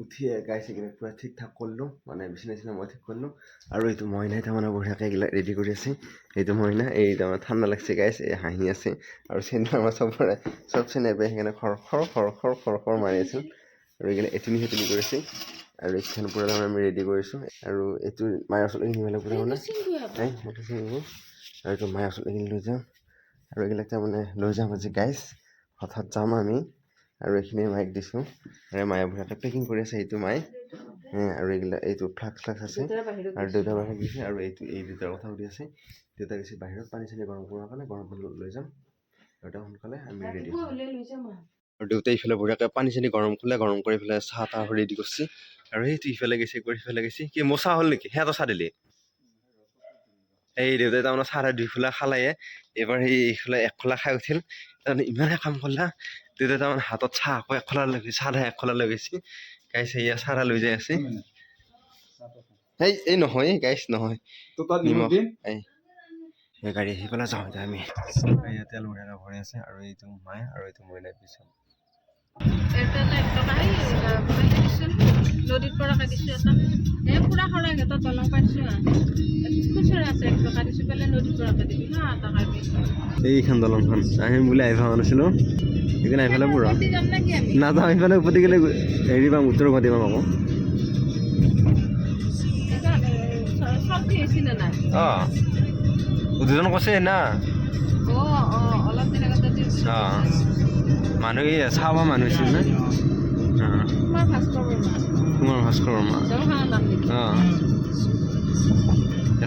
উঠিয়ে গাইছে কিনে পুৰা ঠিক ঠাক কৰিলোঁ মানে বিচনা মই ঠিক কৰিলোঁ আৰু এইটো মইনাই তাৰমানে বঢ়িয়াকৈ এইগিলা ৰেডি কৰি আছে এইটো মইনা এই তাৰমানে ঠাণ্ডা লাগছে গাইছ এই হাঁহি আছে আৰু চেনি আমাৰ চবৰে চব চেনি পাই সেইকাৰণে খৰ মাৰি আছিল আৰু এইগিলা এটুনি সেটুনি কৰিছে আৰু এইখন পুৰা তাৰমানে আমি ৰেডি কৰিছোঁ আৰু এইটো মায়ে ওচৰত নিবলৈ পুৰা মানে আৰু এইটো মায়ে ওচৰত লৈ যাওঁ আৰু এইবিলাক তাৰমানে লৈ যাম আজি গাইছ হঠাৎ যাম আমি আৰু এইখিনি মাইক দিছোঁ আৰু মায়ে বঢ়িয়াকৈ পেকিং কৰি আছে এইটো মায়ে আৰু এইগিলা এইটো ফ্লাক্স আছে আৰু দেউতা বাহিৰত গৈছে আৰু এই দুটাৰ কথা সুধি আছে দেউতা গৈছে বাহিৰত পানী চানী গৰম কৰাৰ কাৰণে গৰম পানী লৈ যাম দেউতা সোনকালে আমি ৰেডি আৰু দেউতাই ইফালে বঢ়িয়াকৈ পানী চানী গৰম কৰি পেলাই চাহ তাহ ৰেডি কৰিছে আৰু সেইটো ইফালে গৈছে কি মোৰ চাহ হ'ল নেকি সিহঁতৰ চাহ দিলি এই দেউতাই তাৰমানে চাহ দুই খোলা খালায়ে এইবাৰ সেই এইখোলা এক খোলা খাই উঠিল তাৰমানে ইমানে কাম কৰিলা দেউতাই তাৰমানে হাতত চাহ আকৌ এক খোলা লৈ গৈছে চাহ এক খোলা লৈ গৈছে গাইছে এয়া চাহ লৈ যাই আছে এই নহয় গাইছ নহয় নিমখ এই গাড়ী আহি পেলাই যাওঁ এতিয়া আমি ইয়াত তেল বঢ়িয়াকৈ ভৰাই আছে আৰু এইটো মায়ে আৰু এইটো মইনাই পিছত নদীৰ পৰা কাটিছোঁ এটা এই পুৰা খৰাই সিহঁতৰ দলং পাইছোঁ খুচৰা আছে 1 টকা দিছোঁ পেলাই নদীৰ পৰা কাটিবি হা টকা এইখন দলংখন আহিম বুলি আহি ভা নাছিলোঁ সেইকাৰণে আহিফালে পুৰা নাযাওঁ সেইফালে উভতি গ'লে হেৰি পাম উত্তৰ গুৱাহাটী পাম আকৌ অঁ দুজন কৈছে না অলপ দিন আগতে অঁ মানুহ কি চাবা মানুহ হৈছিল না কুমাৰ ভাস্কৰ বৰ্মা অঁ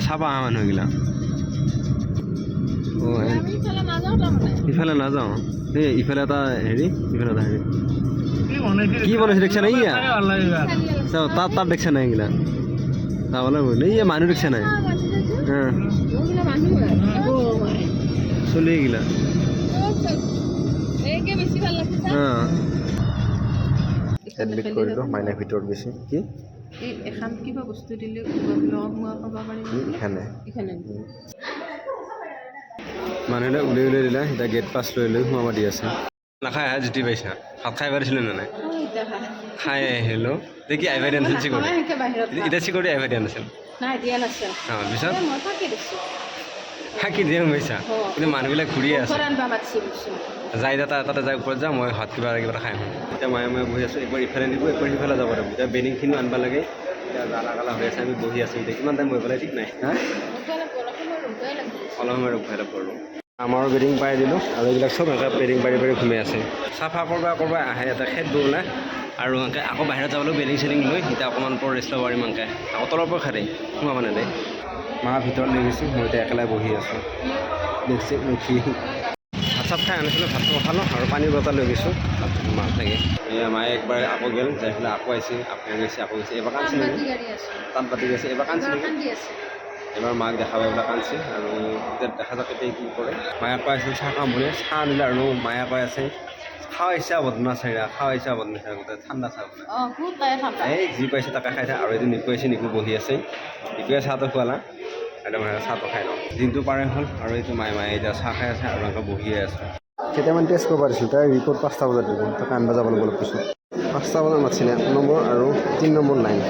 চাবা অহা মানুহগিলা ইফালে নাযাওঁ এই ইফালে এটা হেৰি ইফালে এটা হেৰি কি বনাইছে দেখিছা নাই ইয়া তাত দেখিছা নাই এইগিলা চাবলৈ বহিলে এই মানুহ দেখিছা নাই চলি এইগিলা এডমিট কৰিলোঁ মাইনাৰ ভিতৰত গৈছে কি এখন কিবা বস্তু দিলে মানুহে উলিয়াই দিলে এতিয়া গেট পাছ লৈ সোমাব দি আছে নাখাই আহা জুতি পাইছা ভাত খাই পাৰিছিলোঁ নে নাই খাই আহিলোঁ দেখি আহিব দিয়া নাছিল চিকৰি এতিয়া চিকৰি আহিব দিয়া নাছিল অঁ পিছত থাকি দিয়ে পাইছা কিন্তু মানুহবিলাক ঘূৰিয়ে আছে যাই তাতে যাই ওপৰত যাওঁ মই ভাত কিবা এটা খাই আহোঁ এতিয়া মায়ে বহি আছোঁ একবাৰ ইফালে নিব একবাৰ সিফালে যাব লাগিব এতিয়া বেডিংখিনিও আনিব লাগে এতিয়া জালা কালা হৈ আছে আমি বহি আছোঁ এতিয়া কিমান টাইম বহি পেলাই ঠিক নাই হা অলপ সময় ৰখাই পৰোঁ আমাৰ বেডিং পাই দিলোঁ আৰু এইবিলাক চব এনেকৈ বেডিং পাৰি ঘুমি আছে চাফা কৰিব আহে এটা খেদ বলে আৰু এনেকৈ আকৌ বাহিৰত যাবলৈ বেডিং চেডিং লৈ এতিয়া অকণমান পৰ ৰেষ্ট ল'ব পাৰিম এনেকৈ আকৌ তলৰ পৰা খাৰে সোমাব নেদে মা ভিতৰত লৈ গৈছোঁ মই এতিয়া একেলাই বহি আছোঁ ৰখি ভাত চাত খাই আনিছিলোঁ ভাত খালোঁ আৰু পানীৰ বটল লৈ গৈছোঁ মা থাকে এয়া মায়ে একবাৰ আকৌ গ'ল যাই পেলাই আকৌ আহিছে আকৌ গৈছে এবাৰ কান্দিছিল তাত পাতি গৈছে এবাৰ কান্দিছিল এবাৰ মাক দেখা পাই পেলাই কান্দিছে আৰু এতিয়া দেখা যাওক এতিয়া কি কৰে মায়ে কৈ আছিল চাহ খাম বুলি চাহ আনিলে আৰু মায়ে কৈ আছে খাৱা ইচ্ছা বদমাছ গোটেই ঠাণ্ডা চাহ এই যি পাইছে তাকে খাই থাকে আৰু এইটো নিকু আহিছে নিকু বহি আছে নিকুৱে চাহটো খোৱালা একদম চাহটো খাই লওঁ দিনটো পাৰে হ'ল আৰু এইটো মায়ে এতিয়া চাহ খাই আছে আৰু এনেকৈ বহিয়ে আছে কেইটামান টেষ্ট কৰিব পাৰিছিলোঁ তাই ৰিপৰ্ট 5টা বজাত দিব তাকে আনিব যাব লাগিব পিছত 5টা বজাত মাতিছিলে 1 নম্বৰ আৰু 3 নম্বৰ লাইন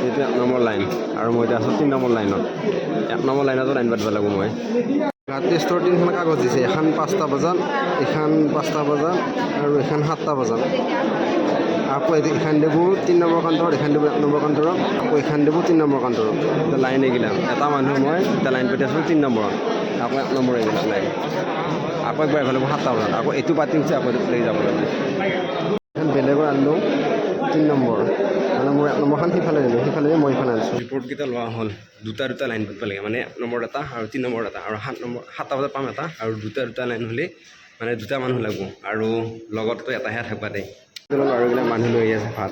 এইটো 1 নম্বৰ লাইন আৰু মই এতিয়া আছোঁ 3 নম্বৰ লাইনত 1 নম্বৰ লাইনতো লাইন পাতিব লাগিব মই টেষ্টৰ 3খন কাগজ দিছে এখন 5টা বজাত এখন 5টা বজাত আৰু এখন 7টা বজাত আকৌ এখান দিব 3 নম্বৰ কাউণ্টাৰত এখান দিব 1 নম্বৰ কাউণ্টাৰত আকৌ এখান দিব 3 নম্বৰ কাউণ্টাৰত এতিয়া লাইন এগিলা এটা মানুহ মই এতিয়া লাইন পাতি আছোঁ 3 নম্বৰত আকৌ 1 নম্বৰ এগিলা লাইন আকৌ একবাৰ এফালে 7টা বজাত আকৌ এইটো পাতিছে আকৌ এইটো যাব লাগে এখন বেলেগৰ আনিলোঁ 3 নম্বৰ মানে মোৰ 1 নম্বৰখন সিফালে দিলোঁ মই ইফালে আনিছোঁ ৰিপৰ্টকেইটা লোৱা হ'ল দুটা লাইন পাতিব লাগে মানে 1 নম্বৰ এটা আৰু 3 নম্বৰ এটা আৰু 7টা বজাত পাম এটা আৰু দুটা লাইন হ'লে মানে 2টা মানুহ লাগিব আৰু লগততো এটাহে থাকিবা দেই আৰু এইবিলাক মানুহ লৈ আছে ভাত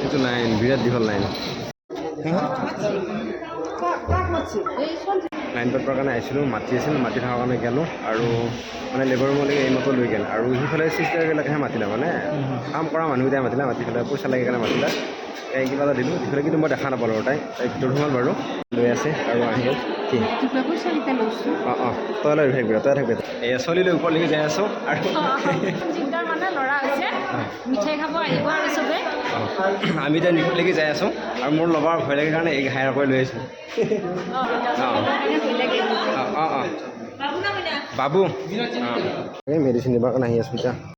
এইটো লাইন বিৰাট দীঘল লাইন লাইন পাতিবৰ কাৰণে আহিছিলোঁ মাতি থকাৰ কাৰণে গ'লোঁ আৰু মানে লেবাৰ ৰুমলৈকে এইমাত্ৰ লৈ গ'ল আৰু সিফালে চিষ্টাৰবিলাকেহে মাতিলে মানে কাম কৰা মানুহকেইটাই মাতি পেলাই পইচা লাগি কাৰণে মাতিলে এই কিবা এটা দিলোঁ সিফালে কিন্তু মই দেখা নাপালোঁ আৰু তাই ভিতৰত সোমাল বাৰু লৈ আছে আৰু আহি গ'ল কি অঁ তই লৈ থাকিবি তই থাকিবি এই চলি লৈ ওপৰলৈকে যাই আছোঁ আৰু ল'ৰা হৈছে মিঠাই খাব আহিব আৰু চবে আমি এতিয়া নিকুতলৈকে যাই আছোঁ আৰু মোৰ লগৰ ভয় লাগে কাৰণে এই হায়াৰ কৰি লৈ আহিছোঁ অঁ অঁ বাবু মেডিচিন দিবৰ কাৰণে আহি আছোঁ এতিয়া